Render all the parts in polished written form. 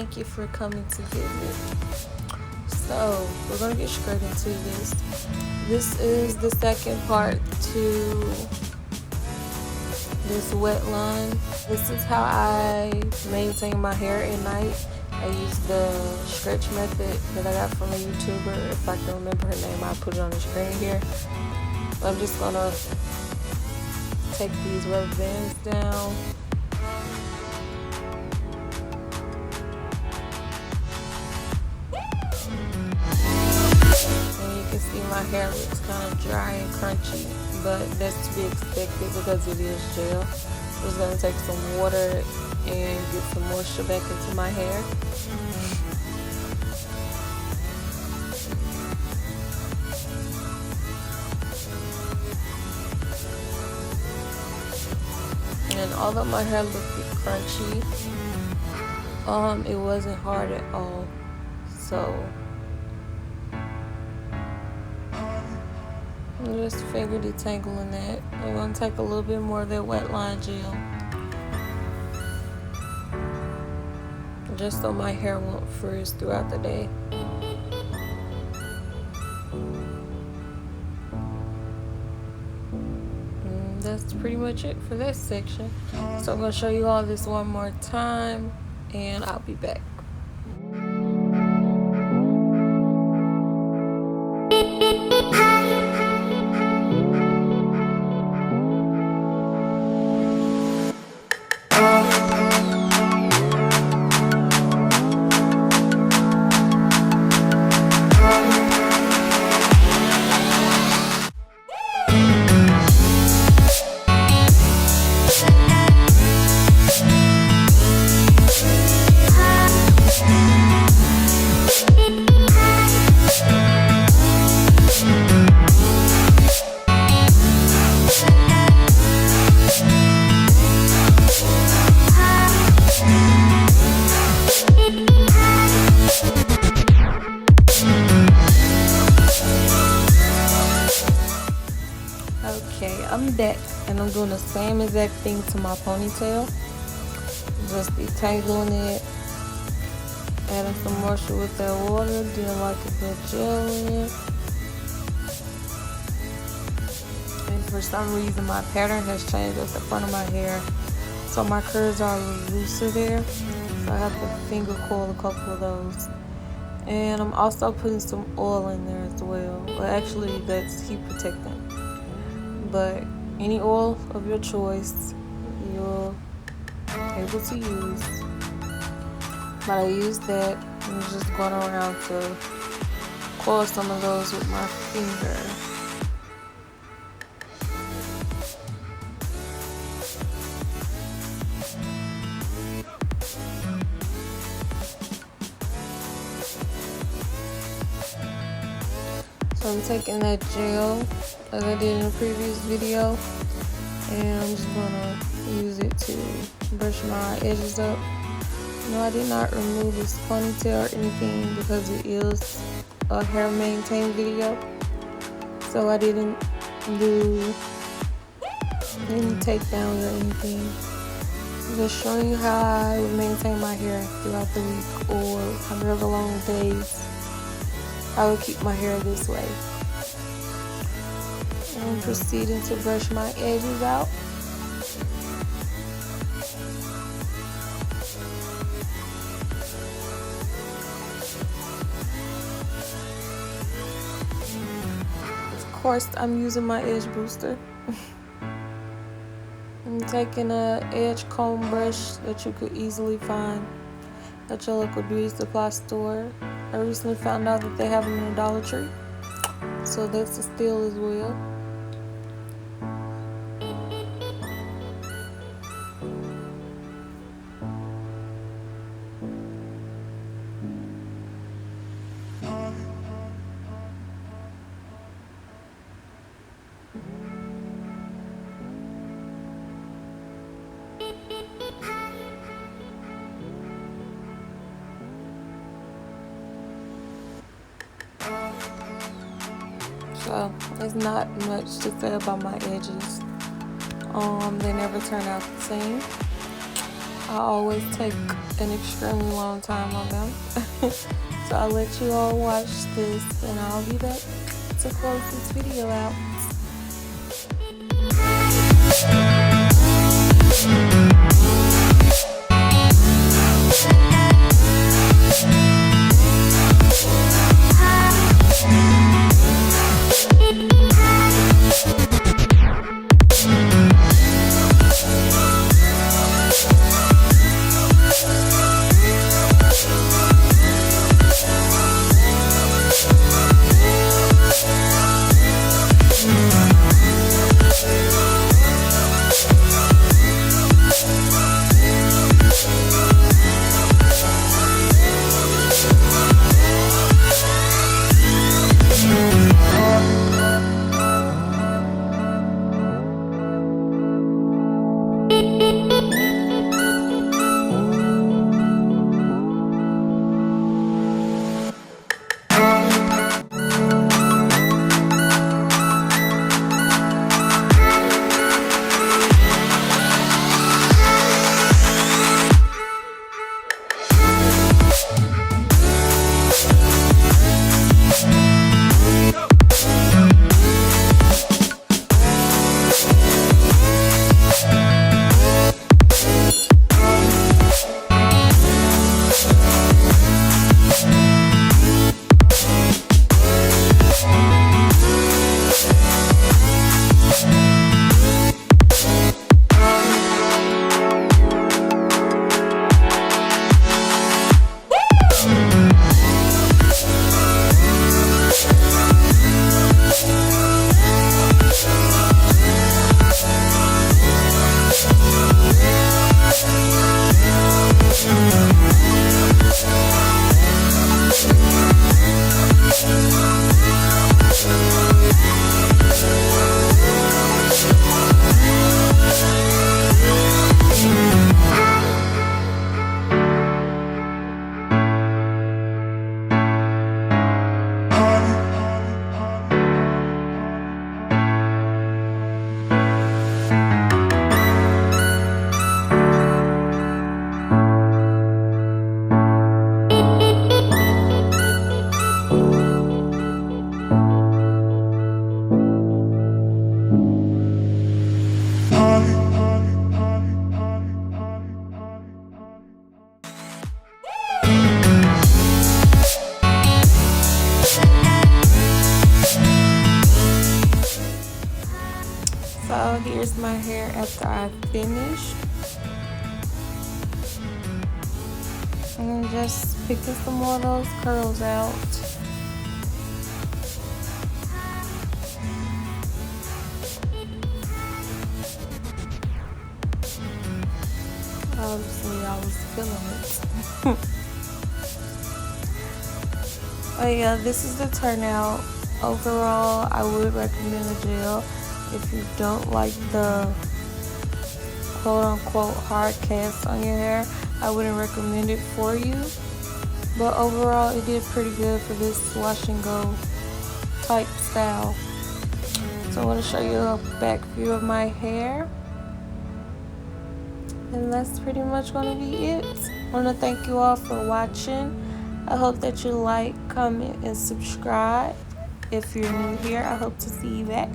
thank you for coming to get me. So we're gonna get straight into this. This is the second part to this wetline. This is how I maintain my hair at night. I use the stretch method that I got from a YouTuber. If I can remember her name, I'll put it on the screen here. I'm just gonna take these rubber bands down. And you can see my hair looks kind of dry and crunchy, but that's to be expected because it is gel. I'm just gonna take some water and get some moisture back into my hair. And although my hair looked crunchy, it wasn't hard at all. So I'm just finger detangling that. I'm gonna take a little bit more of that wetline gel, just so my hair won't frizz throughout the day. And that's pretty much it for that section. So I'm going to show you all this one more time, and I'll be back. Okay, I'm back, and I'm doing the same exact thing to my ponytail. Just detangling it, adding some moisture with that water, then like a good gel in it. And for some reason my pattern has changed at the front of my hair, so my curls are a little looser there, so I have to finger coil a couple of those. And I'm also putting some oil in there as well. Well, actually that's heat protectant, but any oil of your choice you're able to use. But I used that. I'm just going around to coil some of those with my finger. So I'm taking that gel like I did in the previous video, and I'm just gonna use it to brush my edges up. No, I did not remove this ponytail or anything because it is a hair maintain video, so I didn't do any takedowns or anything. I'm just showing you how I would maintain my hair throughout the week, or however long days I would keep my hair this way. And I'm proceeding to brush my edges out. Of course, I'm using my edge booster. I'm taking an edge comb brush that you could easily find at your local beauty supply store. I recently found out that they have them in the Dollar Tree, so that's a steal as well. So there's not much to say about my edges. They never turn out the same. I always take an extremely long time on them. So I'll let you all watch this and I'll be back to close this video out. So here's my hair after I finished. And just picking some more of those curls out. Obviously I was feeling it. But yeah, this is the turnout. Overall, I would recommend the gel. If you don't like the quote-unquote hard cast on your hair, I wouldn't recommend it for you. But overall, it did pretty good for this wash and go type style. So I want to show you a back view of my hair. And that's pretty much going to be it. I want to thank you all for watching. I hope that you like, comment, and subscribe. If you're new here, I hope to see you back.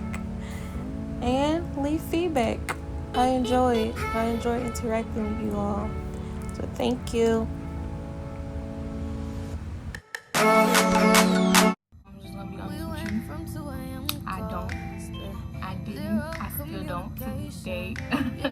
And leave feedback. I enjoy it. I enjoy interacting with you all. So thank you. I'm just gonna be honest with you. I didn't. I still don't to this day.